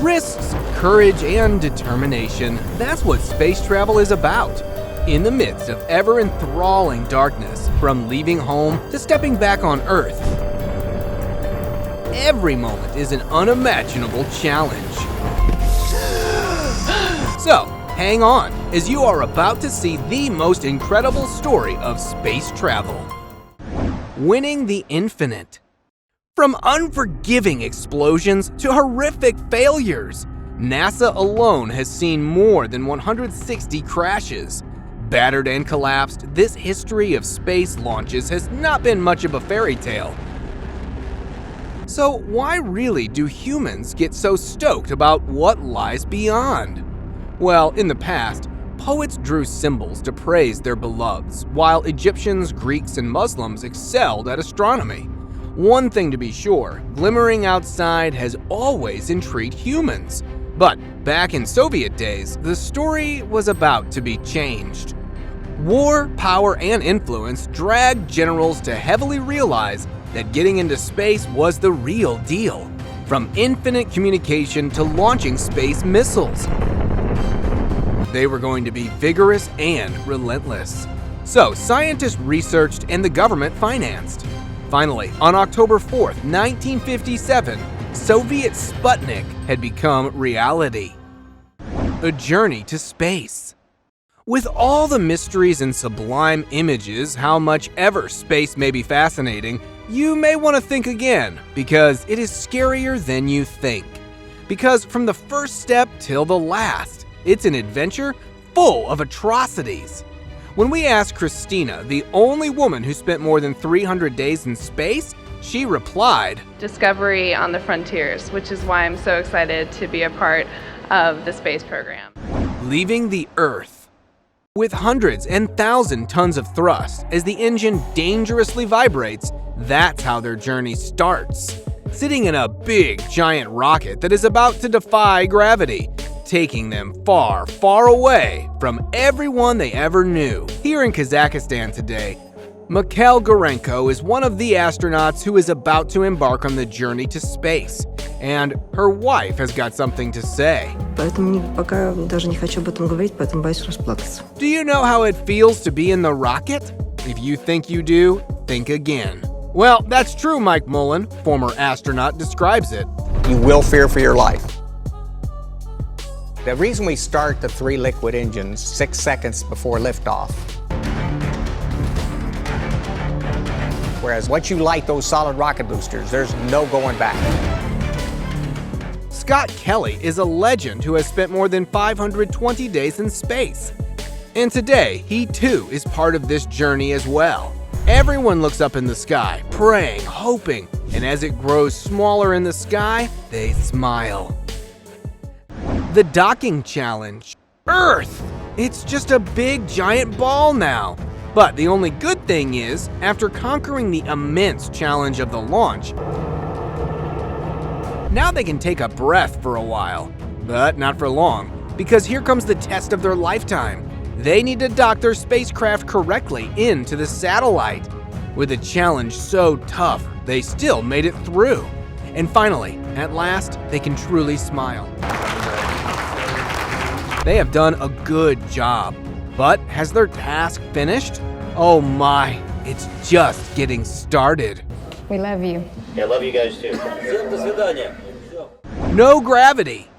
Risks, courage, and determination, that's what space travel is about. In the midst of ever-enthralling darkness, from leaving home to stepping back on Earth, every moment is an unimaginable challenge. So, hang on, as you are about to see the most incredible story of space travel. Winning the infinite. From unforgiving explosions to horrific failures, NASA alone has seen more than 160 crashes. Battered and collapsed, this history of space launches has not been much of a fairy tale. So why really do humans get so stoked about what lies beyond? Well, in the past, poets drew symbols to praise their beloveds, while Egyptians, Greeks, and Muslims excelled at astronomy. One thing to be sure, glimmering outside has always intrigued humans. But back in Soviet days, the story was about to be changed. War, power, and influence dragged generals to heavily realize that getting into space was the real deal, from infinite communication to launching space missiles. They were going to be vigorous and relentless. So scientists researched and the government financed. Finally, on October 4th, 1957, Soviet Sputnik had become reality. A journey to space. With all the mysteries and sublime images, how much ever space may be fascinating, you may want to think again, because it is scarier than you think. Because from the first step till the last, it's an adventure full of atrocities. When we asked Christina, the only woman who spent more than 300 days in space, she replied, "Discovery on the frontiers," which is why I'm so excited to be a part of the space program. Leaving the Earth. With hundreds and thousands tons of thrust, as the engine dangerously vibrates, that's how their journey starts. Sitting in a big, giant rocket that is about to defy gravity, taking them far, far away from everyone they ever knew. Here in Kazakhstan today, Mikhail Gorenko is one of the astronauts who is about to embark on the journey to space. And her wife has got something to say. Пока даже не хочу об этом говорить, поэтому боюсь расплакаться. Do you know how it feels to be in the rocket? If you think you do, think again. Well, that's true, Mike Mullen, former astronaut, describes it. You will fear for your life. The reason we start the 3 liquid engines 6 seconds before liftoff, whereas once you light those solid rocket boosters, there's no going back. Scott Kelly is a legend who has spent more than 520 days in space. And today, he too is part of this journey as well. Everyone looks up in the sky, praying, hoping, and as it grows smaller in the sky, they smile. The docking challenge. Earth! It's just a big giant ball now. But the only good thing is, after conquering the immense challenge of the launch, now they can take a breath for a while. But not for long, because here comes the test of their lifetime. They need to dock their spacecraft correctly into the satellite. With a challenge so tough, they still made it through. And finally, at last, they can truly smile. They have done a good job. But has their task finished? Oh my, it's just getting started. We love you. Yeah, I love you guys too. No gravity.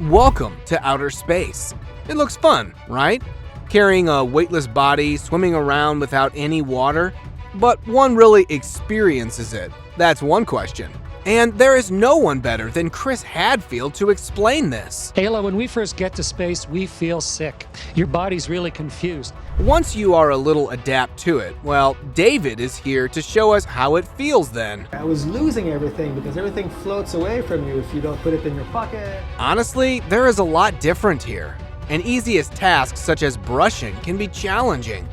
Welcome to outer space. It looks fun, right? Carrying a weightless body, swimming around without any water. But one really experiences it. That's one question. And there is no one better than Chris Hadfield to explain this. Ayla, when we first get to space, we feel sick. Your body's really confused. Once you are a little adept to it, well, David is here to show us how it feels then. I was losing everything because everything floats away from you if you don't put it in your pocket. Honestly, there is a lot different here. And easiest tasks such as brushing can be challenging.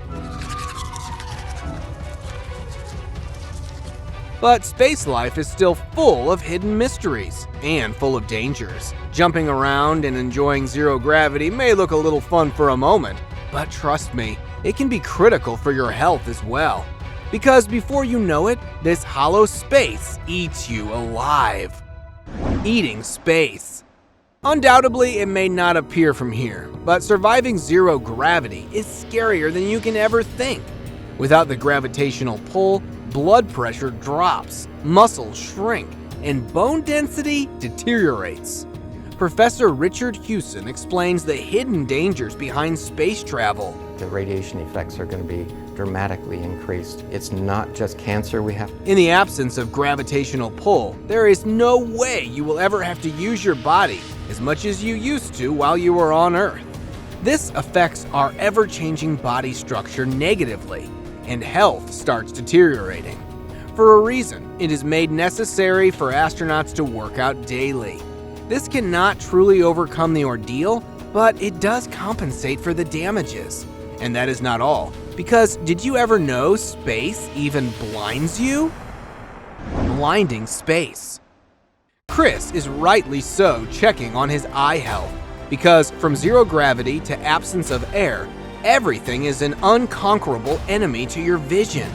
But space life is still full of hidden mysteries and full of dangers. Jumping around and enjoying zero gravity may look a little fun for a moment, but trust me, it can be critical for your health as well. Because before you know it, this hollow space eats you alive. Eating space. Undoubtedly, it may not appear from here, but surviving zero gravity is scarier than you can ever think. Without the gravitational pull, blood pressure drops, muscles shrink, and bone density deteriorates. Professor Richard Hewson explains the hidden dangers behind space travel. The radiation effects are going to be dramatically increased. It's not just cancer we have. In the absence of gravitational pull, there is no way you will ever have to use your body as much as you used to while you were on Earth. This affects our ever-changing body structure negatively, and health starts deteriorating. For a reason, it is made necessary for astronauts to work out daily. This cannot truly overcome the ordeal, but it does compensate for the damages. And that is not all, because did you ever know space even blinds you? Blinding space. Chris is rightly so checking on his eye health, because from zero gravity to absence of air, everything is an unconquerable enemy to your vision.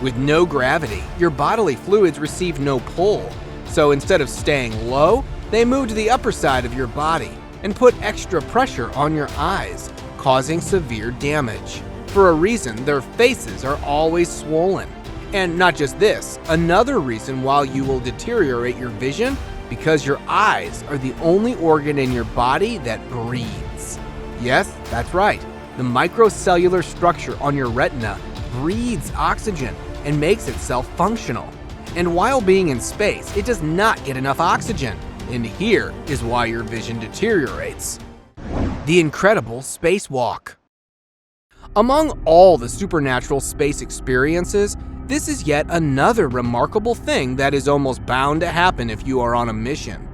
With no gravity, your bodily fluids receive no pull, so instead of staying low, they move to the upper side of your body and put extra pressure on your eyes, causing severe damage. For a reason, their faces are always swollen. And not just this, another reason why you will deteriorate your vision, because your eyes are the only organ in your body that breathes. Yes, that's right. The microcellular structure on your retina breathes oxygen and makes itself functional. And while being in space, it does not get enough oxygen. And here is why your vision deteriorates. The incredible spacewalk. Among all the supernatural space experiences, this is yet another remarkable thing that is almost bound to happen if you are on a mission.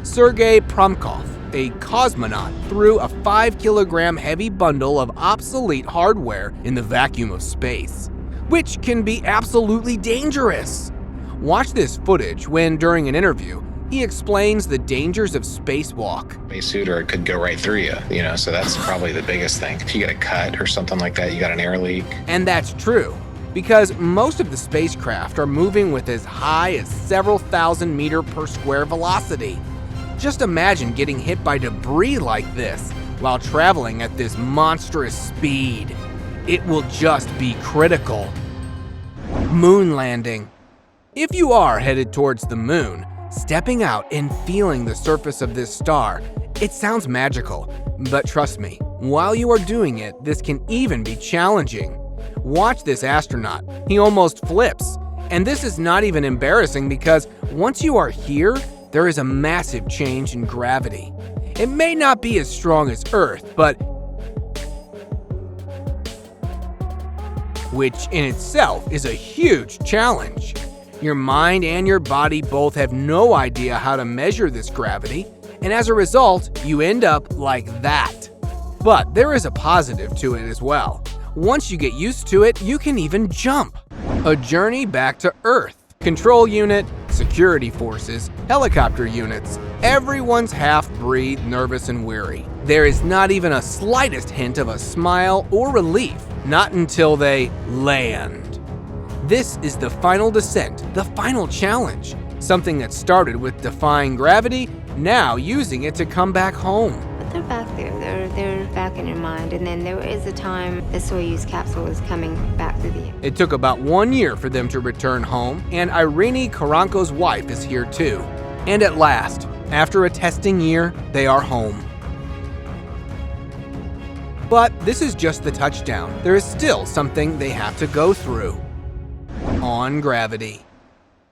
Sergei Promkov, a cosmonaut, threw a 5-kilogram heavy bundle of obsolete hardware in the vacuum of space, which can be absolutely dangerous. Watch this footage when, during an interview, he explains the dangers of spacewalk. Spacesuit, or it could go right through you, so that's probably the biggest thing. If you get a cut or something like that, you got an air leak. And that's true, because most of the spacecraft are moving with as high as several thousand meter per square velocity. Just imagine getting hit by debris like this while traveling at this monstrous speed. It will just be critical. Moon landing. If you are headed towards the moon, stepping out and feeling the surface of this star, it sounds magical, but trust me, while you are doing it, this can even be challenging. Watch this astronaut, he almost flips. And this is not even embarrassing, because once you are here, there is a massive change in gravity. It may not be as strong as Earth, but which in itself is a huge challenge. Your mind and your body both have no idea how to measure this gravity, and as a result, you end up like that. But there is a positive to it as well. Once you get used to it, you can even jump. A journey back to Earth. Control unit, security forces, helicopter units, everyone's half-breathed, nervous, and weary. There is not even a slightest hint of a smile or relief, not until they land. This is the final descent, the final challenge, something that started with defying gravity, now using it to come back home. But they're back there, they're back in your mind, and then there is a time the Soyuz capsule is coming back through the air. It took about 1 year for them to return home, and Irene Karanko's wife is here too. And at last, after a testing year, they are home. But this is just the touchdown. There is still something they have to go through. On gravity.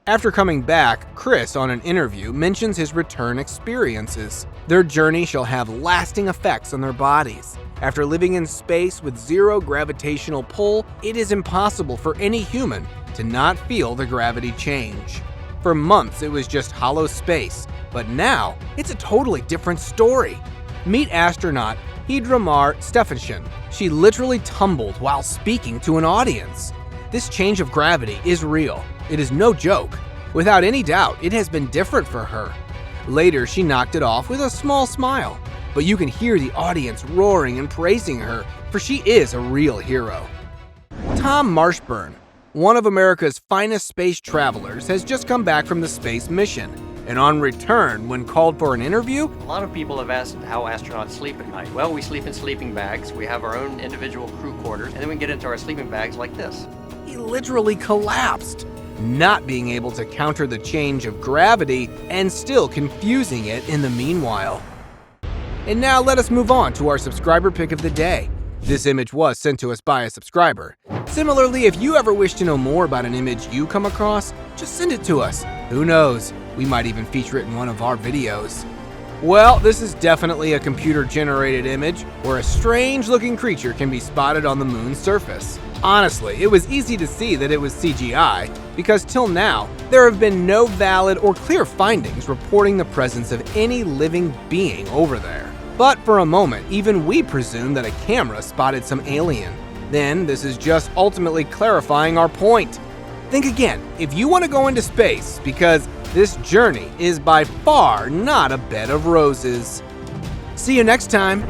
After coming back, Chris, on an interview, mentions his return experiences. Their journey shall have lasting effects on their bodies. After living in space with zero gravitational pull, it is impossible for any human to not feel the gravity change. For months, it was just hollow space, but now it's a totally different story. Meet astronaut Hidromar Stefansson. She literally tumbled while speaking to an audience. This change of gravity is real. It is no joke. Without any doubt, it has been different for her. Later, she knocked it off with a small smile. But you can hear the audience roaring and praising her, for she is a real hero. Tom Marshburn, one of America's finest space travelers, has just come back from the space mission. And on return, when called for an interview, a lot of people have asked how astronauts sleep at night. Well, we sleep in sleeping bags. We have our own individual crew quarters, and then we get into our sleeping bags like this. he literally collapsed, not being able to counter the change of gravity and still confusing it in the meanwhile. And now let us move on to our subscriber pick of the day. This image was sent to us by a subscriber. Similarly, if you ever wish to know more about an image you come across, just send it to us. Who knows, we might even feature it in one of our videos. Well, this is definitely a computer-generated image where a strange-looking creature can be spotted on the moon's surface. Honestly, it was easy to see that it was CGI, because till now, there have been no valid or clear findings reporting the presence of any living being over there. But for a moment, even we presumed that a camera spotted some alien. Then, this is just ultimately clarifying our point. Think again, if you want to go into space, because this journey is by far not a bed of roses. See you next time.